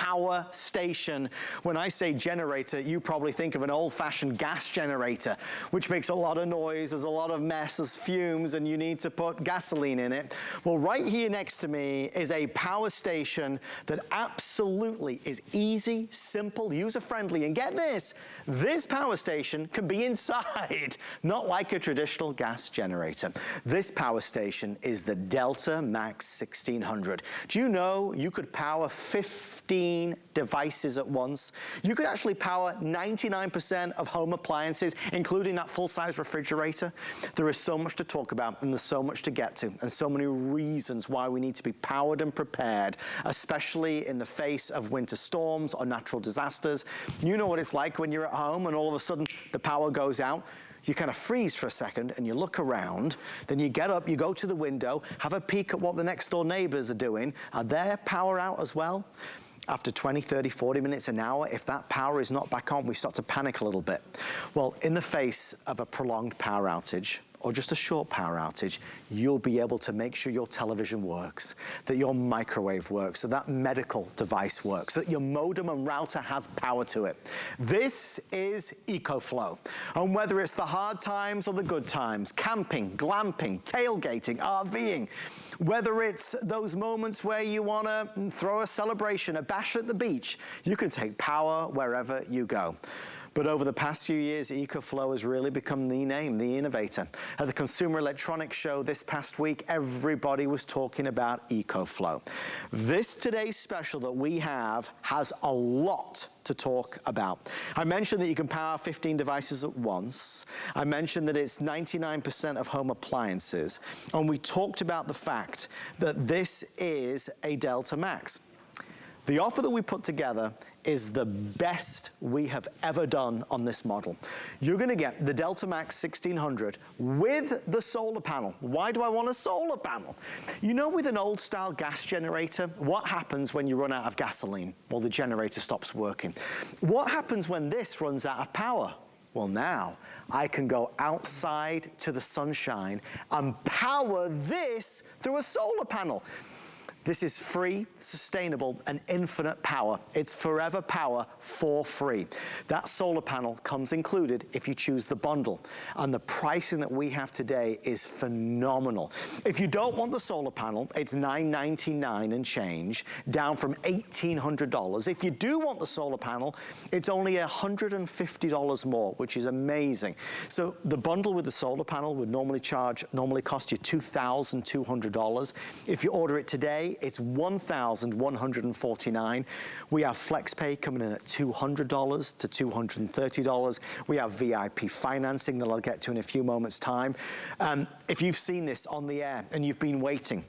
power station. When I say generator, you probably think of an old-fashioned gas generator, which makes a lot of noise, there's a lot of mess, there's fumes, and you need to put gasoline in it. Well, right here next to me is a power station that absolutely is easy, simple, user-friendly, and get this power station can be inside, not like a traditional gas generator. This power station is the Delta Max 1600. Do you know you could power 15 devices at once? You could actually power 99% of home appliances, including that full-size refrigerator. There is so much to talk about, and there's so much to get to, and so many reasons why we need to be powered and prepared, especially in the face of winter storms or natural disasters. You know what it's like when you're at home and all of a sudden the power goes out. You kind of freeze for a second and you look around, then you get up, you go to the window, have a peek at what the next door neighbors are doing. Are their power out as well? After 20, 30, 40 minutes, an hour, if that power is not back on, we start to panic a little bit. Well, in the face of a prolonged power outage, or just a short power outage, you'll be able to make sure your television works, that your microwave works, that that medical device works, that your modem and router has power to it. This is EcoFlow. And whether it's the hard times or the good times, camping, glamping, tailgating, RVing, whether it's those moments where you wanna throw a celebration, a bash at the beach, you can take power wherever you go. But over the past few years, EcoFlow has really become the name, the innovator. At the Consumer Electronics Show this past week, everybody was talking about EcoFlow. This today's special that we have has a lot to talk about. I mentioned that you can power 15 devices at once. I mentioned that it's 99% of home appliances. And we talked about the fact that this is a Delta Max. The offer that we put together is the best we have ever done on this model. You're gonna get the Delta Max 1600 with the solar panel. Why do I want a solar panel? You know, with an old style gas generator, what happens when you run out of gasoline? Well, the generator stops working. What happens when this runs out of power? Well, now I can go outside to the sunshine and power this through a solar panel. This is free, sustainable, and infinite power. It's forever power for free. That solar panel comes included if you choose the bundle. And the pricing that we have today is phenomenal. If you don't want the solar panel, it's $999 and change, down from $1,800. If you do want the solar panel, it's only $150 more, which is amazing. So the bundle with the solar panel would normally cost you $2,200. If you order it today, it's $1,149. We have FlexPay coming in at $200 to $230. We have VIP financing that I'll get to in a few moments' time. If you've seen this on the air and you've been waiting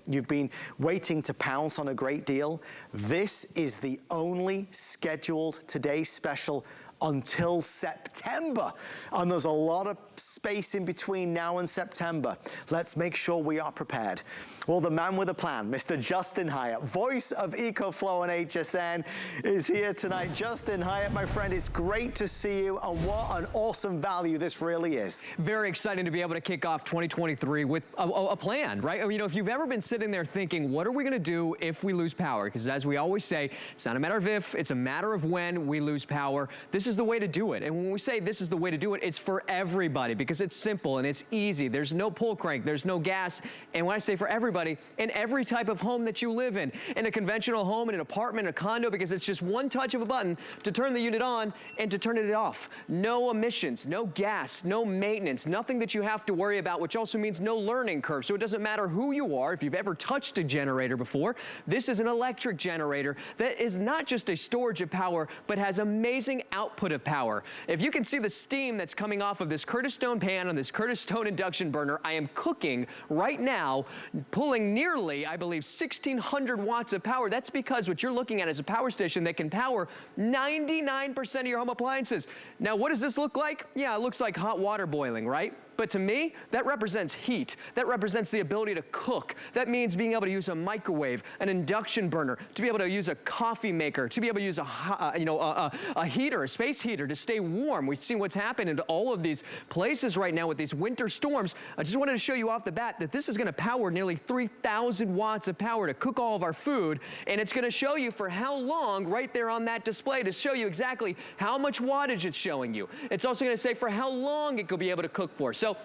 to pounce on a great deal, this is the only scheduled today's special until September. And there's a lot of space in between now and September. Let's make sure we are prepared. Well, the man with a plan, Mr. Justin Hyatt, voice of EcoFlow and HSN, is here tonight. Justin Hyatt, my friend, it's great to see you, and what an awesome value this really is. Very exciting to be able to kick off 2023 with a plan, right? You know, if you've ever been sitting there thinking, what are we gonna do if we lose power? Because as we always say, it's not a matter of if, it's a matter of when we lose power. This is the way to do it. And when we say this is the way to do it, it's for everybody, because it's simple and it's easy. There's no pull crank, there's no gas. And when I say for everybody, in every type of home that you live in a conventional home, in an apartment, a condo, because it's just one touch of a button to turn the unit on and to turn it off. No emissions, no gas, no maintenance, nothing that you have to worry about, which also means no learning curve. So it doesn't matter who you are, if you've ever touched a generator before, this is an electric generator that is not just a storage of power, but has amazing output of power. If you can see the steam that's coming off of this Curtis Stone pan on this Curtis Stone induction burner, I am cooking right now, pulling nearly, I believe, 1,600 watts of power. That's because what you're looking at is a power station that can power 99% of your home appliances. Now, what does this look like? Yeah, it looks like hot water boiling, right? But to me, that represents heat. That represents the ability to cook. That means being able to use a microwave, an induction burner, to be able to use a coffee maker, to be able to use a heater, a space heater to stay warm. We've seen what's happened in all of these places right now with these winter storms. I just wanted to show you off the bat that this is going to power nearly 3,000 watts of power to cook all of our food, and it's going to show you for how long right there on that display to show you exactly how much wattage it's showing you. It's also going to say for how long it could be able to cook for. So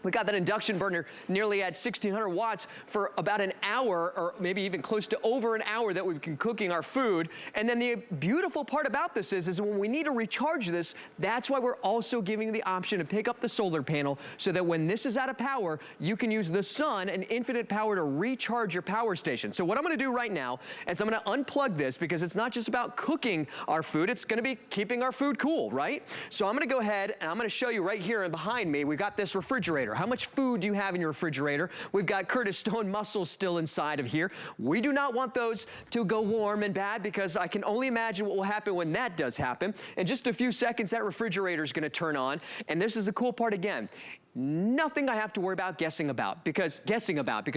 we got that induction burner nearly at 1,600 watts for about an hour, or maybe even close to over an hour that we've been cooking our food. And then the beautiful part about this is when we need to recharge this, that's why we're also giving you the option to pick up the solar panel so that when this is out of power, you can use the sun and infinite power to recharge your power station. So what I'm gonna do right now is I'm gonna unplug this, because it's not just about cooking our food, it's gonna be keeping our food cool, right? So I'm gonna go ahead and I'm gonna show you right here and behind me, we've got this refrigerator. How much food do you have in your refrigerator? We've got Curtis Stone mussels still inside of here. We do not want those to go warm and bad, because I can only imagine what will happen when that does happen. In just a few seconds, that refrigerator is going to turn on. And this is the cool part again. Nothing I have to worry about guessing about, because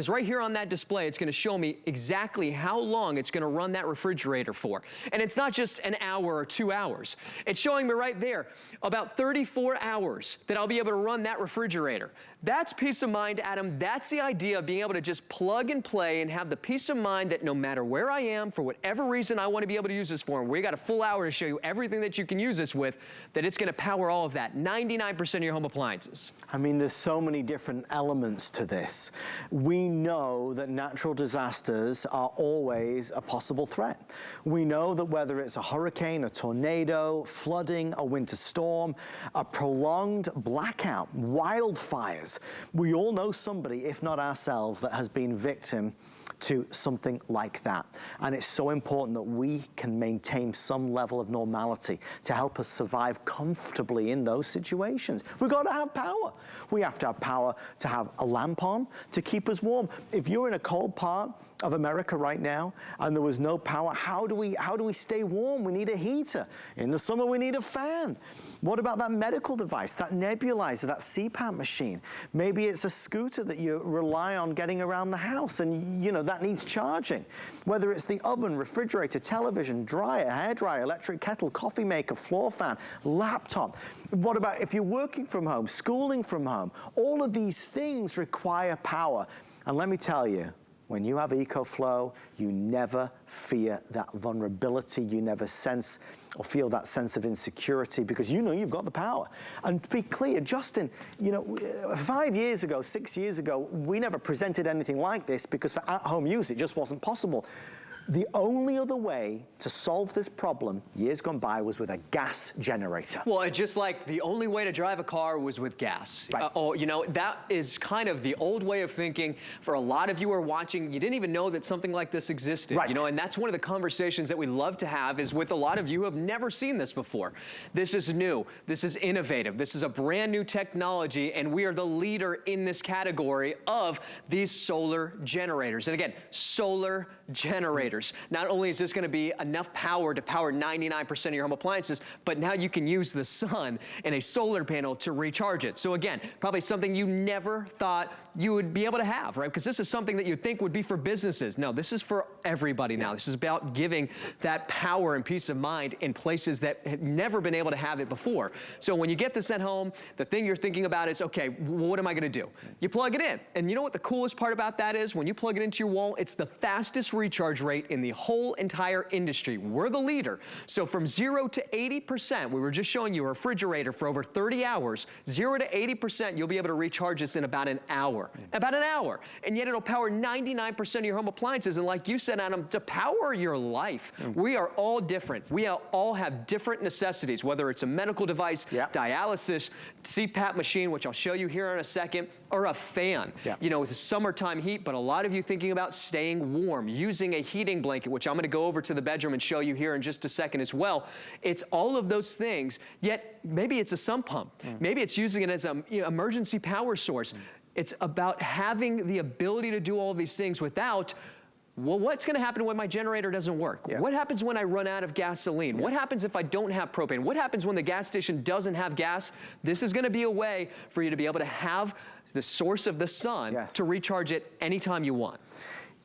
right here on that display, it's going to show me exactly how long it's going to run that refrigerator for. And it's not just an hour or 2 hours. It's showing me right there about 34 hours that I'll be able to run that refrigerator. That's peace of mind, Adam. That's the idea of being able to just plug and play and have the peace of mind that no matter where I am, for whatever reason I want to be able to use this for, and we got a full hour to show you everything that you can use this with, that it's going to power all of that, 99% of your home appliances. I mean, there's so many different elements to this. We know that natural disasters are always a possible threat. We know that whether it's a hurricane, a tornado, flooding, a winter storm, a prolonged blackout, wildfires, we all know somebody, if not ourselves, that has been victim to something like that. And it's so important that we can maintain some level of normality to help us survive comfortably in those situations. We've got to have power. We have to have power to have a lamp on to keep us warm. If you're in a cold part of America right now and there was no power, how do we stay warm? We need a heater. In the summer, we need a fan. What about that medical device, that nebulizer, that CPAP machine? Maybe it's a scooter that you rely on getting around the house, and you know that needs charging. Whether it's the oven, refrigerator, television, dryer, hairdryer, electric kettle, coffee maker, floor fan, laptop. What about if you're working from home, schooling from home? All of these things require power. And let me tell you, when you have EcoFlow, you never fear that vulnerability. You never sense or feel that sense of insecurity, because you know you've got the power. And to be clear, Justin, you know, 5 years ago, 6 years ago, we never presented anything like this, because for at-home use, it just wasn't possible. The only other way to solve this problem years gone by was with a gas generator. Well, it's just like the only way to drive a car was with gas. Right. You know, that is kind of the old way of thinking. For a lot of you who are watching, you didn't even know that something like this existed. Right. You know, and that's one of the conversations that we love to have, is with a lot of you who have never seen this before. This is new. This is innovative. This is a brand new technology, and we are the leader in this category of these solar generators. And again, solar generators. Not only is this going to be enough power to power 99% of your home appliances, but now you can use the sun and a solar panel to recharge it. So again, probably something you never thought you would be able to have, right? Because this is something that you'd think would be for businesses. No, this is for everybody now. This is about giving that power and peace of mind in places that have never been able to have it before. So when you get this at home, the thing you're thinking about is, okay, what am I going to do? You plug it in. And you know what the coolest part about that is? When you plug it into your wall, it's the fastest recharge rate in the whole entire industry. We're the leader. So from 0 to 80%, we were just showing you a refrigerator for over 30 hours, 0 to 80%, you'll be able to recharge this in about an hour. About an hour. And yet it'll power 99% of your home appliances. And like you said, Adam, to power your life, we are all different. We all have different necessities, whether it's a medical device, dialysis, CPAP machine, which I'll show you here in a second, or a fan. You know, with the summertime heat, but a lot of you thinking about staying warm, using a heating blanket, which I'm going to go over to the bedroom and show you here in just a second as well. It's all of those things, yet maybe it's a sump pump. Maybe it's using it as an emergency power source. It's about having the ability to do all these things without well, what's gonna happen when my generator doesn't work? Yeah. What happens when I run out of gasoline? What happens if I don't have propane? What happens when the gas station doesn't have gas? This is gonna be a way for you to be able to have the source of the sun to recharge it anytime you want.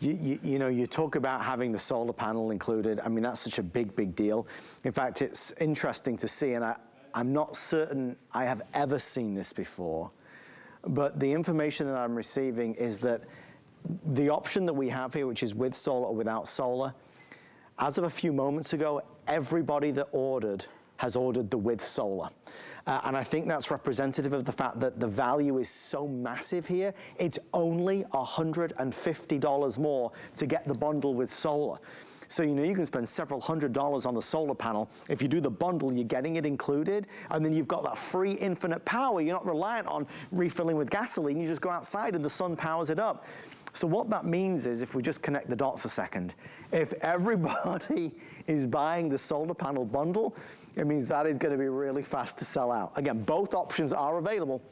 You know, you talk about having the solar panel included. I mean, that's such a big deal. In fact, it's interesting to see, and I'm not certain I have ever seen this before, but the information that I'm receiving is that the option that we have here, which is with solar or without solar, as of a few moments ago, everybody that ordered has ordered the with solar. And I think that's representative of the fact that the value is so massive here. It's only $150 more to get the bundle with solar. So, you know, you can spend several $100s on the solar panel. If you do the bundle, you're getting it included, and then you've got that free infinite power. You're not reliant on refilling with gasoline. You just go outside and the sun powers it up. So what that means is, if we just connect the dots a second, if everybody is buying the solar panel bundle, it means that is going to be really fast to sell out. Again, both options are available,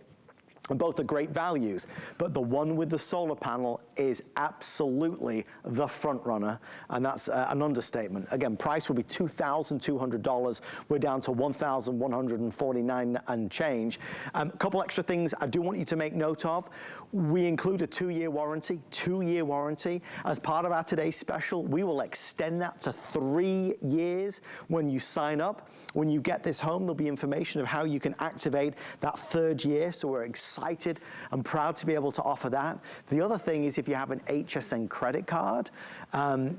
and both are great values, but the one with the solar panel is absolutely the front runner, and that's an understatement. Again, price will be $2,200. We're down to $1,149 and change. A couple extra things I do want you to make note of. We include a 2-year warranty, 2-year warranty. As part of our today's special, we will extend that to 3 years when you sign up. When you get this home, there'll be information of how you can activate that 3rd year, so we're excited and proud to be able to offer that. The other thing is, if you have an HSN credit card,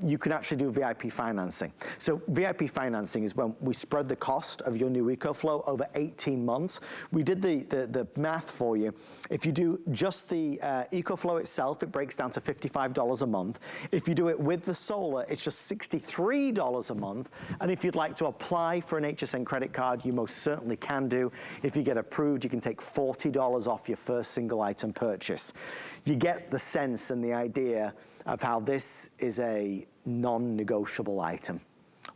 you can actually do VIP financing. So VIP financing is when we spread the cost of your new EcoFlow over 18 months. We did the math for you. If you do just the EcoFlow itself, it breaks down to $55 a month. If you do it with the solar, it's just $63 a month. And if you'd like to apply for an HSN credit card, you most certainly can do. If you get approved, you can take $40 off your first single item purchase. You get the sense and the idea of how this is a non-negotiable item.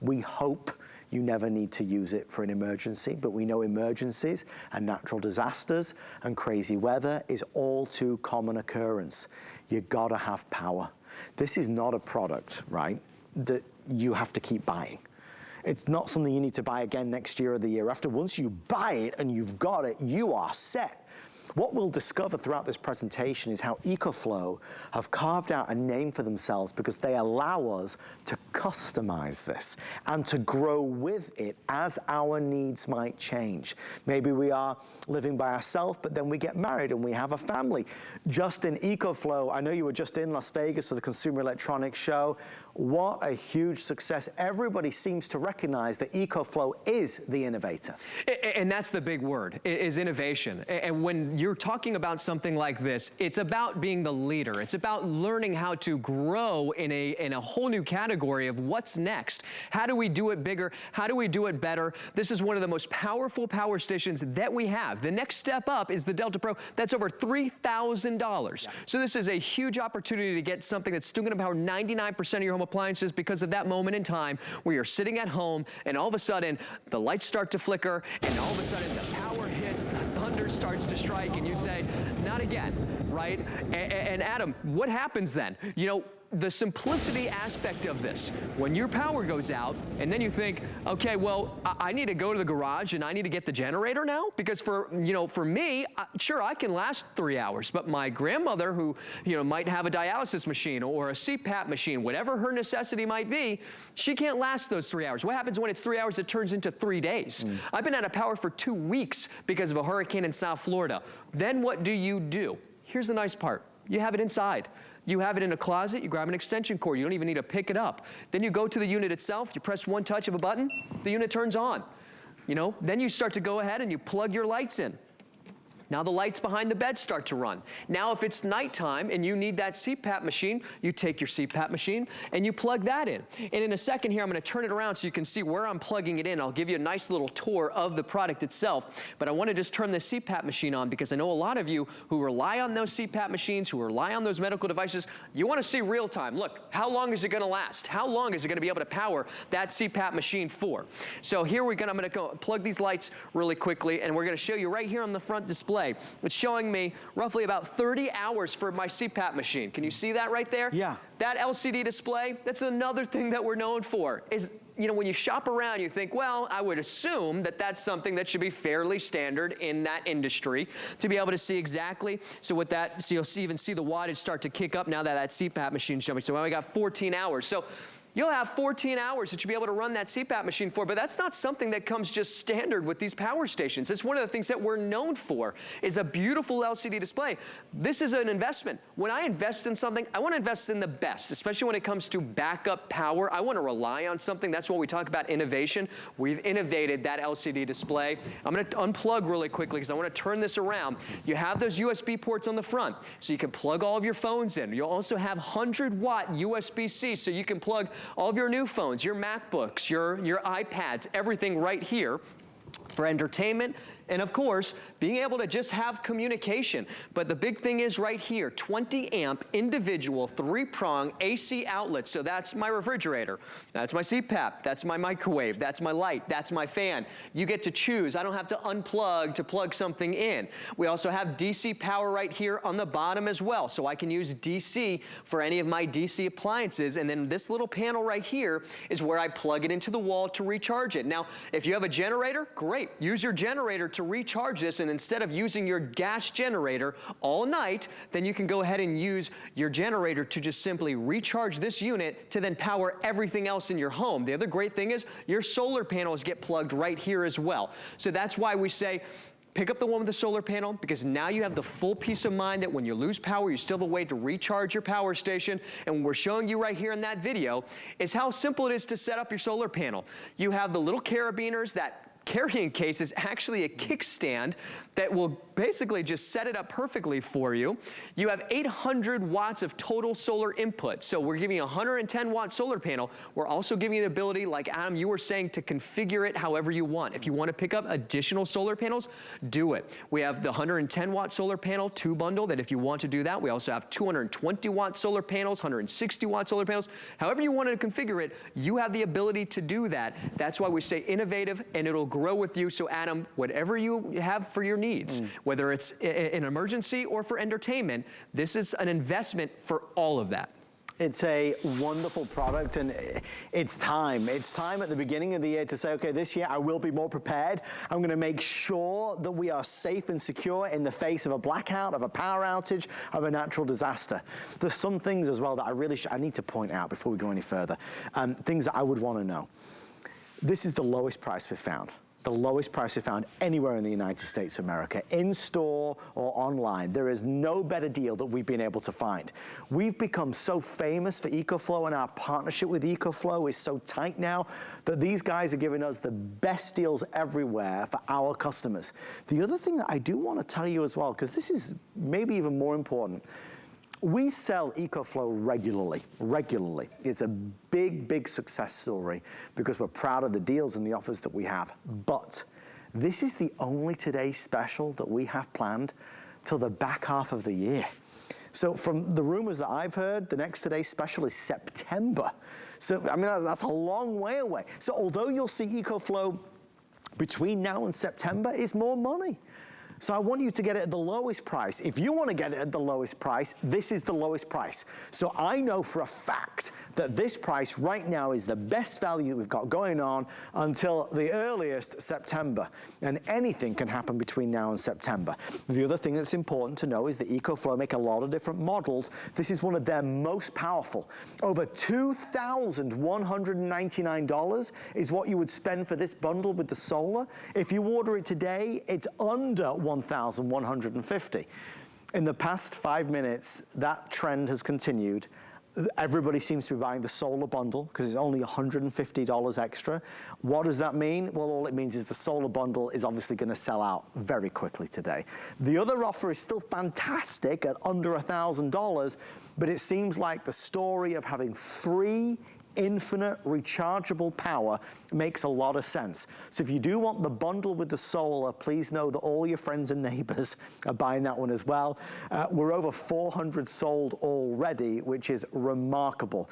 We hope you never need to use it for an emergency, but we know emergencies and natural disasters and crazy weather is all too common occurrence. You gotta have power. This is not a product, right, that you have to keep buying. It's not something you need to buy again next year or the year after. Once you buy it and you've got it, you are set. What we'll discover throughout this presentation is how EcoFlow have carved out a name for themselves, because they allow us to customize this and to grow with it as our needs might change. Maybe we are living by ourselves, but then we get married and we have a family. Just in EcoFlow, I know you were just in Las Vegas for the Consumer Electronics Show. What a huge success. Everybody seems to recognize that EcoFlow is the innovator. And that's the big word, is innovation. And when you're talking about something like this, it's about being the leader. It's about learning how to grow in a whole new category of what's next. How do we do it bigger? How do we do it better? This is one of the most powerful power stations that we have. The next step up is the Delta Pro. That's over $3,000. So this is a huge opportunity to get something that's still going to power 99% of your home appliances, because of that moment in time where you're sitting at home and all of a sudden the lights start to flicker and all of a sudden the power hits, the thunder starts to strike, and you say, not again, right? And Adam, what happens then? You know, the simplicity aspect of this, when your power goes out and then you think, okay, well, I need to go to the garage and I need to get the generator now, because for me, sure, I can last 3 hours, but my grandmother, who, might have a dialysis machine or a CPAP machine, whatever her necessity might be, she can't last those 3 hours. What happens when it's 3 hours, it turns into 3 days? I've been out of power for 2 weeks because of a hurricane in South Florida. Then what do? Here's the nice part. You have it inside. You have it in a closet, you grab an extension cord, you don't even need to pick it up. Then you go to the unit itself, you press one touch of a button, the unit turns on. Then you start to go ahead and you plug your lights in. Now the lights behind the bed start to run. Now if it's nighttime and you need that CPAP machine, you take your CPAP machine and you plug that in. And in a second here, I'm gonna turn it around so you can see where I'm plugging it in. I'll give you a nice little tour of the product itself, but I wanna just turn the CPAP machine on, because I know a lot of you who rely on those CPAP machines, who rely on those medical devices, you wanna see real time. Look, how long is it gonna last? How long is it gonna be able to power that CPAP machine for? So here I'm gonna go plug these lights really quickly, and we're gonna show you right here on the front display display. It's showing me roughly about 30 hours for my CPAP machine. Can you see that right there? Yeah. That LCD display, that's another thing that we're known for, is, you know, when you shop around, you think, well, I would assume that that's something that should be fairly standard in that industry to be able to see exactly. So with that, so you'll even see the wattage start to kick up now that that CPAP machine's showing. So now we got 14 hours. So you'll have 14 hours that you'll be able to run that CPAP machine for, but that's not something that comes just standard with these power stations. It's one of the things that we're known for, is a beautiful LCD display. This is an investment. When I invest in something, I want to invest in the best, especially when it comes to backup power. I want to rely on something. That's what we talk about innovation. We've innovated that LCD display. I'm going to unplug really quickly because I want to turn this around. You have those USB ports on the front, so you can plug all of your phones in. You'll also have 100-watt USB-C, so you can plug all of your new phones, your MacBooks, your iPads, everything right here for entertainment. And of course, being able to just have communication. But the big thing is right here, 20 amp individual 3-prong AC outlet. So that's my refrigerator, that's my CPAP, that's my microwave, that's my light, that's my fan. You get to choose. I don't have to unplug to plug something in. We also have DC power right here on the bottom as well. So I can use DC for any of my DC appliances. And then this little panel right here is where I plug it into the wall to recharge it. Now, if you have a generator, great. Use your generator to recharge this, and instead of using your gas generator all night, then you can go ahead and use your generator to just simply recharge this unit to then power everything else in your home. The other great thing is your solar panels get plugged right here as well. So that's why we say pick up the one with the solar panel, because now you have the full peace of mind that when you lose power, you still have a way to recharge your power station. And what we're showing you right here in that video is how simple it is to set up your solar panel. You have the little carabiners. That carrying case is actually a kickstand that will basically just set it up perfectly for you. You have 800 watts of total solar input. So we're giving you a 110-watt solar panel. We're also giving you the ability, like Adam, you were saying, to configure it however you want. If you want to pick up additional solar panels, do it. We have the 110-watt solar panel 2 bundle that if you want to do that. We also have 220-watt solar panels, 160-watt solar panels. However you want to configure it, you have the ability to do that. That's why we say innovative, and it'll grow with you. So Adam, whatever you have for your needs, whether it's an emergency or for entertainment, this is an investment for all of that. It's a wonderful product, and it's time. It's time at the beginning of the year to say, okay, this year I will be more prepared. I'm going to make sure that we are safe and secure in the face of a blackout, of a power outage, of a natural disaster. There's some things as well that I need to point out before we go any further. Things that I would want to know. This is the lowest price we've found. The lowest price we've found anywhere in the United States of America, in store or online. There is no better deal that we've been able to find. We've become so famous for EcoFlow, and our partnership with EcoFlow is so tight now that these guys are giving us the best deals everywhere for our customers. The other thing that I do want to tell you as well, because this is maybe even more important, we sell EcoFlow regularly. It's a big, big success story because we're proud of the deals and the offers that we have. But this is the only Today special that we have planned till the back half of the year. So from the rumors that I've heard, the next Today special is September. So, I mean, that's a long way away. So although you'll see EcoFlow between now and September, it's more money. So I want you to get it at the lowest price. If you want to get it at the lowest price, this is the lowest price. So I know for a fact that this price right now is the best value that we've got going on until the earliest September. And anything can happen between now and September. The other thing that's important to know is that EcoFlow make a lot of different models. This is one of their most powerful. Over $2,199 is what you would spend for this bundle with the solar. If you order it today, it's under $1,150. In the past 5 minutes, that trend has continued. Everybody seems to be buying the solar bundle because it's only $150 extra. What does that mean? Well, all it means is the solar bundle is obviously going to sell out very quickly today. The other offer is still fantastic at under $1,000, but it seems like the story of having free infinite rechargeable power makes a lot of sense. So if you do want the bundle with the solar, please know that all your friends and neighbors are buying that one as well. We're over 400 sold already, which is remarkable.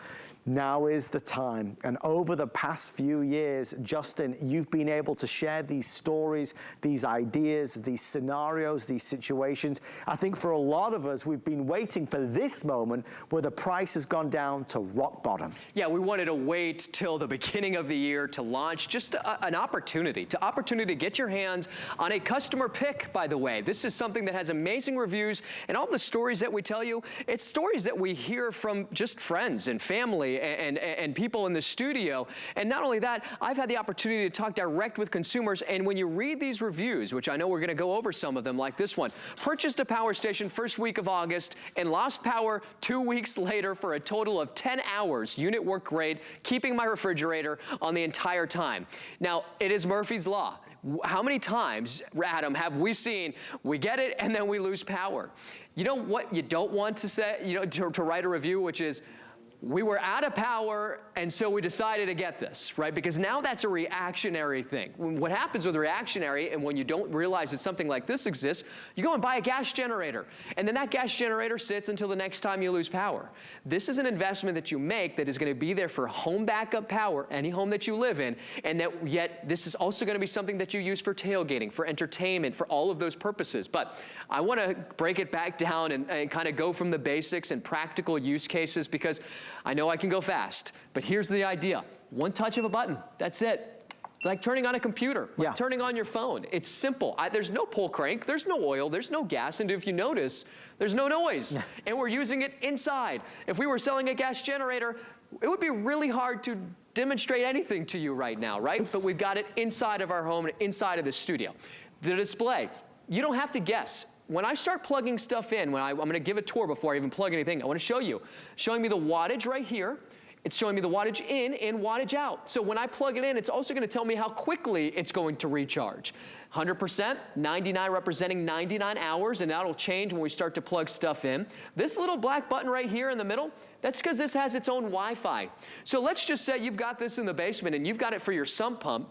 Now is the time. And over the past few years, Justin, you've been able to share these stories, these ideas, these scenarios, these situations. I think for a lot of us, we've been waiting for this moment where the price has gone down to rock bottom. Yeah, we wanted to wait till the beginning of the year to launch just an opportunity to get your hands on a customer pick, by the way. This is something that has amazing reviews, and all the stories that we tell you, it's stories that we hear from just friends and family and people in the studio. And not only that, I've had the opportunity to talk direct with consumers, and when you read these reviews, which I know we're gonna go over some of them, like this one, purchased a power station first week of August and lost power 2 weeks later for a total of 10 hours, unit work grade, keeping my refrigerator on the entire time. Now, it is Murphy's Law. How many times, Adam, have we seen, we get it and then we lose power? You know what you don't want to say, you know, to write a review, which is, we were out of power, and so we decided to get this, right? Because now that's a reactionary thing. What happens with reactionary, and when you don't realize that something like this exists, you go and buy a gas generator, and then that gas generator sits until the next time you lose power. This is an investment that you make that is going to be there for home backup power, any home that you live in, and that yet this is also going to be something that you use for tailgating, for entertainment, for all of those purposes. But I want to break it back down and kind of go from the basics and practical use cases, because I know I can go fast, but here's the idea. One touch of a button, that's it. Like turning on a computer, like turning on your phone. It's simple. There's no pull crank, there's no oil, there's no gas, and if you notice, there's no noise. And we're using it inside. If we were selling a gas generator, it would be really hard to demonstrate anything to you right now, right? But we've got it inside of our home, inside of the studio. The display, you don't have to guess. When I start plugging stuff in, I'm going to give a tour before I even plug anything, I want to show you. Showing me the wattage right here. It's showing me the wattage in and wattage out. So when I plug it in, it's also going to tell me how quickly it's going to recharge. 100%, 99 representing 99 hours, and that'll change when we start to plug stuff in. This little black button right here in the middle, that's because this has its own Wi-Fi. So let's just say you've got this in the basement and you've got it for your sump pump.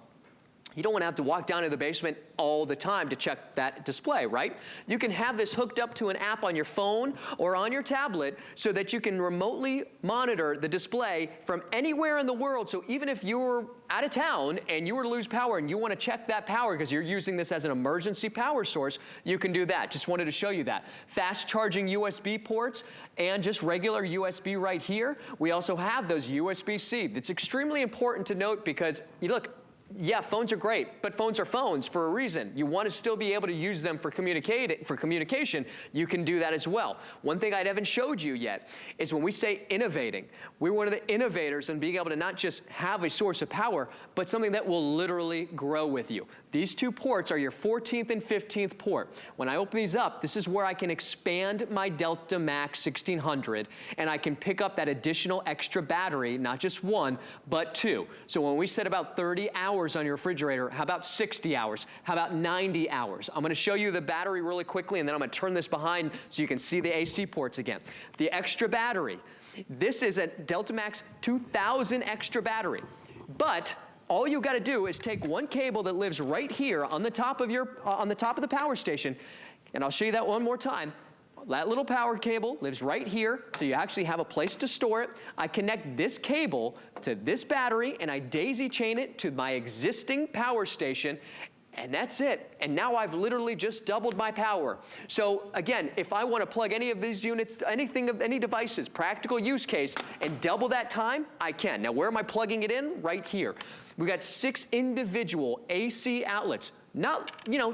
You don't want to have to walk down to the basement all the time to check that display, right? You can have this hooked up to an app on your phone or on your tablet so that you can remotely monitor the display from anywhere in the world. So even if you're out of town and you were to lose power and you want to check that power because you're using this as an emergency power source, you can do that. Just wanted to show you that. Fast charging USB ports and just regular USB right here. We also have those USB-C. That's extremely important to note because, you look, yeah, phones are great, but phones are phones for a reason. You want to still be able to use them for communication. You can do that as well. One thing I haven't showed you yet is when we say innovating, we're one of the innovators in being able to not just have a source of power, but something that will literally grow with you. These two ports are your 14th and 15th port. When I open these up, this is where I can expand my Delta Max 1600, and I can pick up that additional extra battery, not just one, but two. So when we said about 30 hours on your refrigerator, how about 60 hours? How about 90 hours? I'm going to show you the battery really quickly, and then I'm going to turn this behind so you can see the AC ports again. The extra battery. This is a Delta Max 2000 extra battery, but all you got to do is take one cable that lives right here on the top of the power station, and I'll show you that one more time. That little power cable lives right here, so you actually have a place to store it. I connect this cable to this battery, and I daisy chain it to my existing power station, and that's it. And now I've literally just doubled my power. So again, if I want to plug any of these units, any devices, practical use case, and double that time, I can. Now where am I plugging it in? Right here. We've got 6 individual AC outlets, not,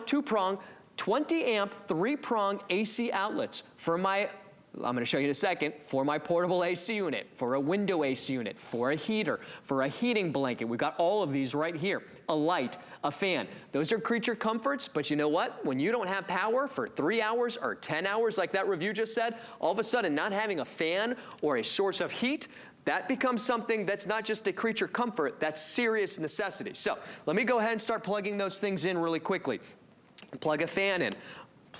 two-prong, 20 amp, 3-prong AC outlets for my, I'm going to show you in a second, for my portable AC unit, for a window AC unit, for a heater, for a heating blanket. We've got all of these right here. A light, a fan. Those are creature comforts, but you know what? When you don't have power for 3 hours or 10 hours like that review just said, all of a sudden not having a fan or a source of heat, that becomes something that's not just a creature comfort, that's serious necessity. So let me go ahead and start plugging those things in really quickly. Plug a fan in,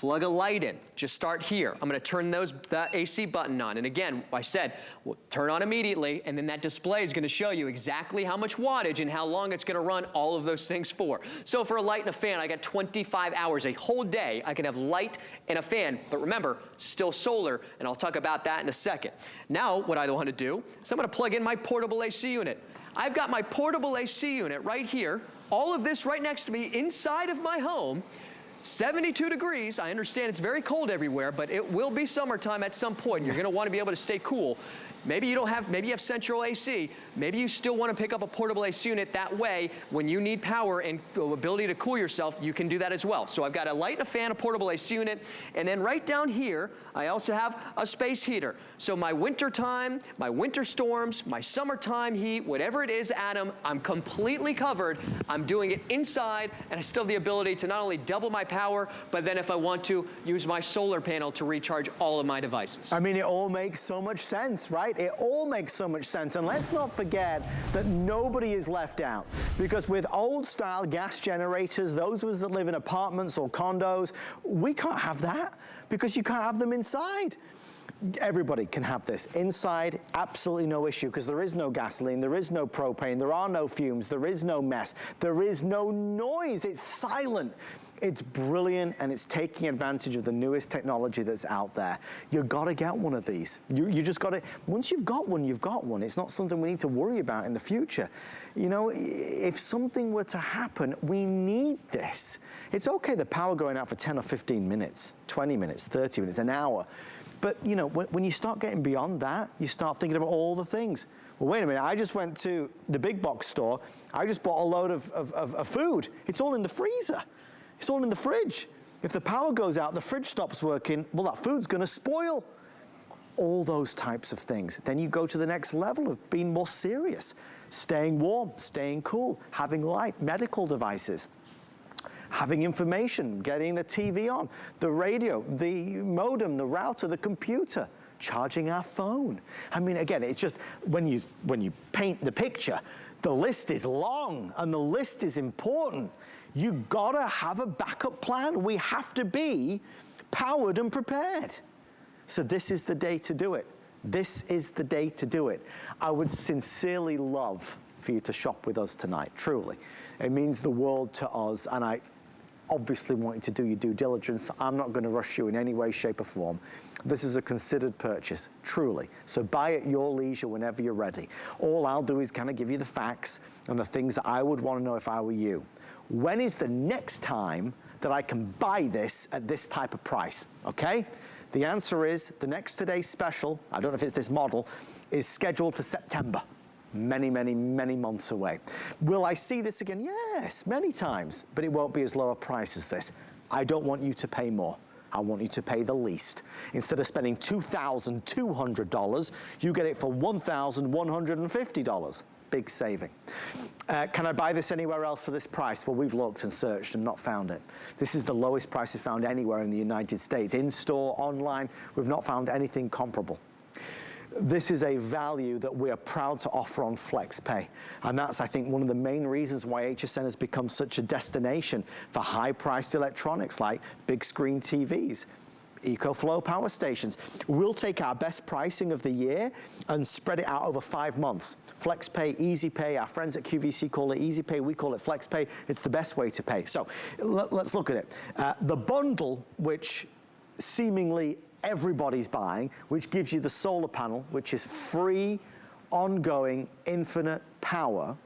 plug a light in. Just start here. I'm gonna turn that AC button on. And again, I said, well, turn on immediately, and then that display is gonna show you exactly how much wattage and how long it's gonna run all of those things for. So for a light and a fan, I got 25 hours, a whole day. I can have light and a fan, but remember, still solar, and I'll talk about that in a second. Now, what I wanna do is I'm gonna plug in my portable AC unit. I've got my portable AC unit right here, all of this right next to me inside of my home. 72 degrees. I understand it's very cold everywhere, but it will be summertime at some point. You're gonna wanna be able to stay cool. Maybe you have central AC. Maybe you still wanna pick up a portable AC unit. That way, when you need power and ability to cool yourself, you can do that as well. So I've got a light and a fan, a portable AC unit, and then right down here, I also have a space heater. So my winter time, my winter storms, my summertime heat, whatever it is, Adam, I'm completely covered. I'm doing it inside, and I still have the ability to not only double my power, but then if I want to, use my solar panel to recharge all of my devices. I mean, it all makes so much sense, right? It all makes so much sense. And let's not forget that nobody is left out. Because with old style gas generators, those of us that live in apartments or condos, we can't have that because you can't have them inside. Everybody can have this. Inside, absolutely no issue, because there is no gasoline, there is no propane, there are no fumes, there is no mess, there is no noise, it's silent. It's brilliant, and it's taking advantage of the newest technology that's out there. You've got to get one of these. You just got to, once you've got one, you've got one. It's not something we need to worry about in the future. You know, if something were to happen, we need this. It's okay, the power going out for 10 or 15 minutes, 20 minutes, 30 minutes, an hour. But, you know, when you start getting beyond that, you start thinking about all the things. Well, wait a minute, I just went to the big box store. I just bought a load of food. It's all in the freezer. It's all in the fridge. If the power goes out, the fridge stops working, well, that food's gonna spoil. All those types of things. Then you go to the next level of being more serious. Staying warm, staying cool, having light, medical devices. Having information, getting the TV on, the radio, the modem, the router, the computer, charging our phone. I mean, again, it's just, when you paint the picture, the list is long and the list is important. You gotta have a backup plan. We have to be powered and prepared. So this is the day to do it. This is the day to do it. I would sincerely love for you to shop with us tonight, truly. It means the world to us, and I obviously want you to do your due diligence. I'm not gonna rush you in any way, shape, or form. This is a considered purchase, truly. So buy at your leisure whenever you're ready. All I'll do is kind of give you the facts and the things that I would wanna know if I were you. When is the next time that I can buy this at this type of price, okay? The answer is the next today's special, I don't know if it's this model, is scheduled for September. Many, many, many months away. Will I see this again? Yes, many times, but it won't be as low a price as this. I don't want you to pay more. I want you to pay the least. Instead of spending $2,200, you get it for $1,150. Big saving. Can I buy this anywhere else for this price? Well, we've looked and searched and not found it. This is the lowest price we've found anywhere in the United States. In store, online, we've not found anything comparable. This is a value that we are proud to offer on FlexPay. And that's, I think, one of the main reasons why HSN has become such a destination for high-priced electronics like big screen TVs, EcoFlow power stations. We'll take our best pricing of the year and spread it out over 5 months. FlexPay, Easy Pay, our friends at QVC call it Easy Pay, we call it FlexPay. It's the best way to pay. So let's look at it. The bundle, which seemingly everybody's buying, which gives you the solar panel, which is free, ongoing, infinite power.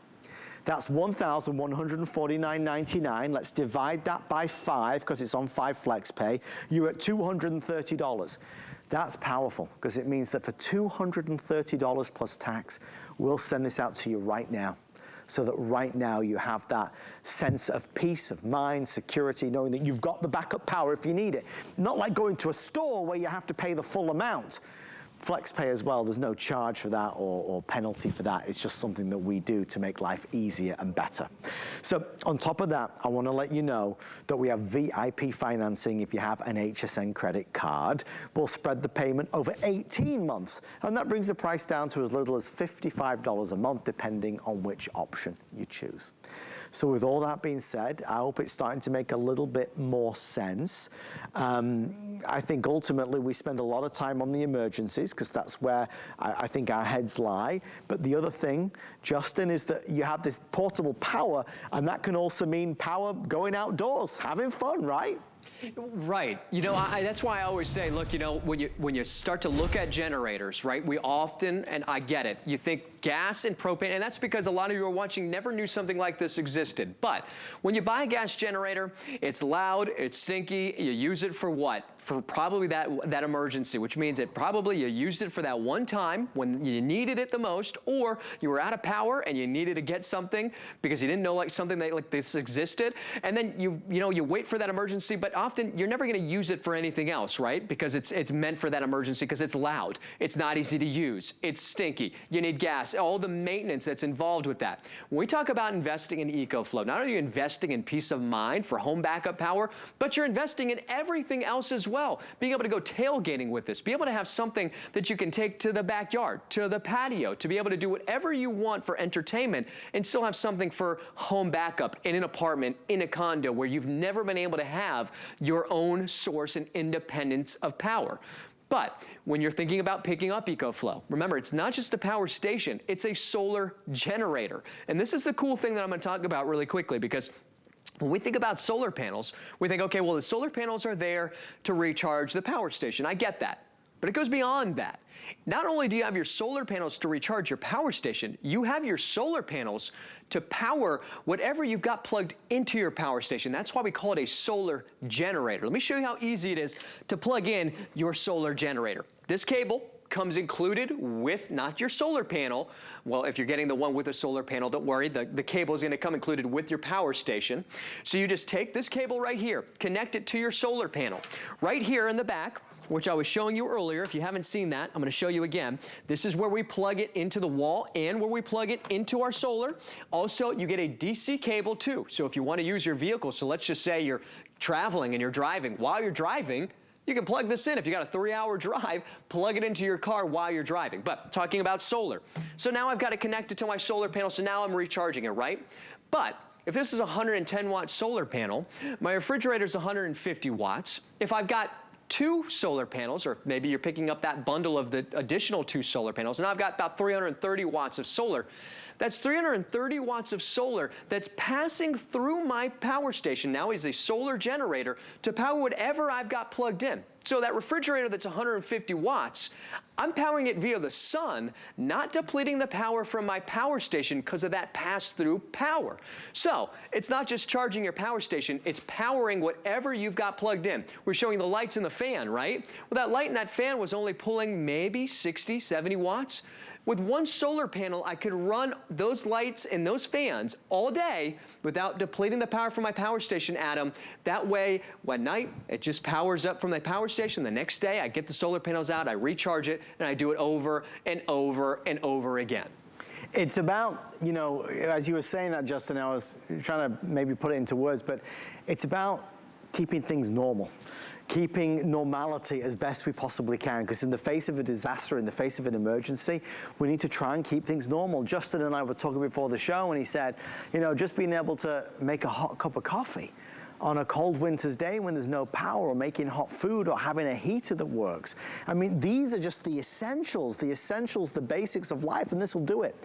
That's $1,149.99. Let's divide that by 5 because it's on 5 FlexPay. You're at $230. That's powerful because it means that for $230 plus tax, we'll send this out to you right now. So that right now you have that sense of peace of mind, security, knowing that you've got the backup power if you need it. Not like going to a store where you have to pay the full amount. FlexPay as well, there's no charge for that or penalty for that. It's just something that we do to make life easier and better. So on top of that, I want to let you know that we have VIP financing if you have an HSN credit card. We'll spread the payment over 18 months, and that brings the price down to as little as $55 a month, depending on which option you choose. So with all that being said, I hope it's starting to make a little bit more sense. I think ultimately we spend a lot of time on the emergencies because that's where I think our heads lie. But the other thing, Justin, is that you have this portable power, and that can also mean power going outdoors, having fun, right? Right. You know, that's why I always say, look, you know, when you start to look at generators, right, we often, and I get it, you think gas and propane, and that's because a lot of you are watching never knew something like this existed. But when you buy a gas generator, it's loud, it's stinky, you use it for what? For probably that emergency, which means that probably you used it for that one time when you needed it the most, or you were out of power and you needed to get something because you didn't know like something that like this existed, and then you wait for that emergency, but often you're never going to use it for anything else, right? Because it's meant for that emergency because it's loud, it's not easy to use, it's stinky, you need gas, all the maintenance that's involved with that. When we talk about investing in EcoFlow, not only are you investing in peace of mind for home backup power, but you're investing in everything else as well. Being able to go tailgating with this, be able to have something that you can take to the backyard, to the patio, to be able to do whatever you want for entertainment and still have something for home backup in an apartment, in a condo where you've never been able to have your own source and independence of power. But when you're thinking about picking up EcoFlow, remember, it's not just a power station, it's a solar generator. And this is the cool thing that I'm going to talk about really quickly, because when we think about solar panels, we think, okay, well, the solar panels are there to recharge the power station. I get that. But it goes beyond that. Not only do you have your solar panels to recharge your power station, you have your solar panels to power whatever you've got plugged into your power station. That's why we call it a solar generator. Let me show you how easy it is to plug in your solar generator. This cable comes included with not your solar panel. Well, if you're getting the one with a solar panel, don't worry, the cable is going to come included with your power station. So you just take this cable right here, connect it to your solar panel. Right here in the back, which I was showing you earlier. If you haven't seen that, I'm going to show you again. This is where we plug it into the wall and where we plug it into our solar. Also, you get a DC cable too. So if you want to use your vehicle, so let's just say you're traveling and you're driving. While you're driving, you can plug this in. If you got a 3-hour drive, plug it into your car while you're driving. But talking about solar. So now I've got it connected to my solar panel, so now I'm recharging it, right? But if this is a 110-watt solar panel, my refrigerator is 150 watts. If I've got 2 solar panels, or maybe you're picking up that bundle of the additional 2 solar panels, and I've got about 330 watts of solar. That's 330 watts of solar that's passing through my power station now as a solar generator to power whatever I've got plugged in. So that refrigerator that's 150 watts, I'm powering it via the sun, not depleting the power from my power station because of that pass-through power. So it's not just charging your power station, it's powering whatever you've got plugged in. We're showing the lights in the fan, right? Well, that light in that fan was only pulling maybe 60, 70 watts. With one solar panel, I could run those lights and those fans all day without depleting the power from my power station, Adam. That way, one night, it just powers up from the power station. The next day, I get the solar panels out, I recharge it, and I do it over and over and over again. It's about, you know, as you were saying that, Justin, I was trying to maybe put it into words, but it's about keeping things normal. Keeping normality as best we possibly can, because in the face of a disaster, in the face of an emergency, we need to try and keep things normal. Justin and I were talking before the show, and he said, you know, just being able to make a hot cup of coffee on a cold winter's day when there's no power, or making hot food, or having a heater that works. I mean, these are just the essentials, the basics of life, and this will do it.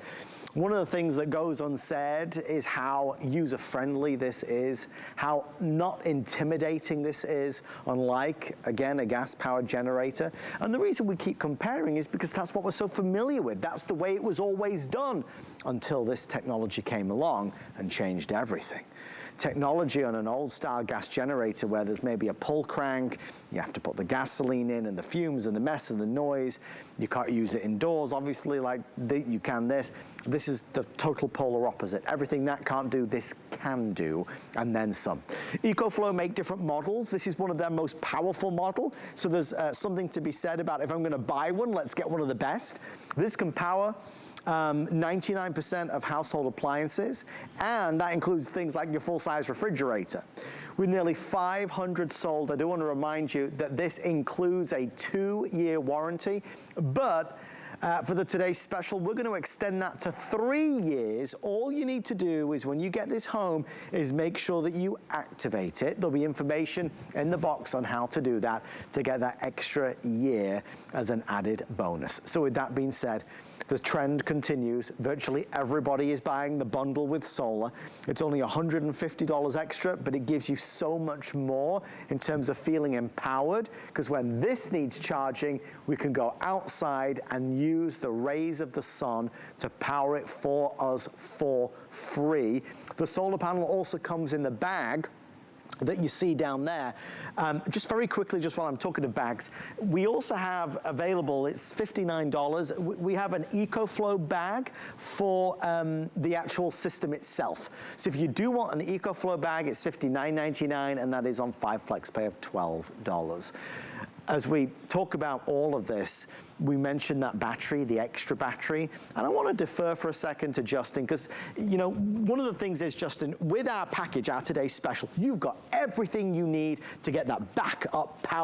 One of the things that goes unsaid is how user-friendly this is, how not intimidating this is, unlike, again, a gas-powered generator. And the reason we keep comparing is because that's what we're so familiar with. That's the way it was always done until this technology came along and changed everything. Technology on an old-style gas generator where there's maybe a pull crank, you have to put the gasoline in, and the fumes and the mess and the noise. You can't use it indoors, obviously, like you can this. This is the total polar opposite. Everything that can't do, this can do, and then some. EcoFlow make different models. This is one of their most powerful model. So there's something to be said about, if I'm going to buy one, let's get one of the best. This can power 99% of household appliances, and that includes things like your full-size refrigerator. With nearly 500 sold, I do want to remind you that this includes a 2-year warranty, but For today's special, we're going to extend that to 3 years. All you need to do is when you get this home is make sure that you activate it. There'll be information in the box on how to do that to get that extra year as an added bonus. So with that being said, the trend continues. Virtually everybody is buying the bundle with solar. It's only $150 extra, but it gives you so much more in terms of feeling empowered, because when this needs charging, we can go outside and use the rays of the sun to power it for us for free. The solar panel also comes in the bag that you see down there. Just very quickly, just while I'm talking to bags, we also have available, it's $59. We have an EcoFlow bag for the actual system itself. So if you do want an EcoFlow bag, it's $59.99, and that is on 5 flex pay of $12. As we talk about all of this, we mentioned that battery, the extra battery, and I want to defer for a second to Justin, because, you know, one of the things is, Justin, with our package, our today's special, you've got everything you need to get that backup power.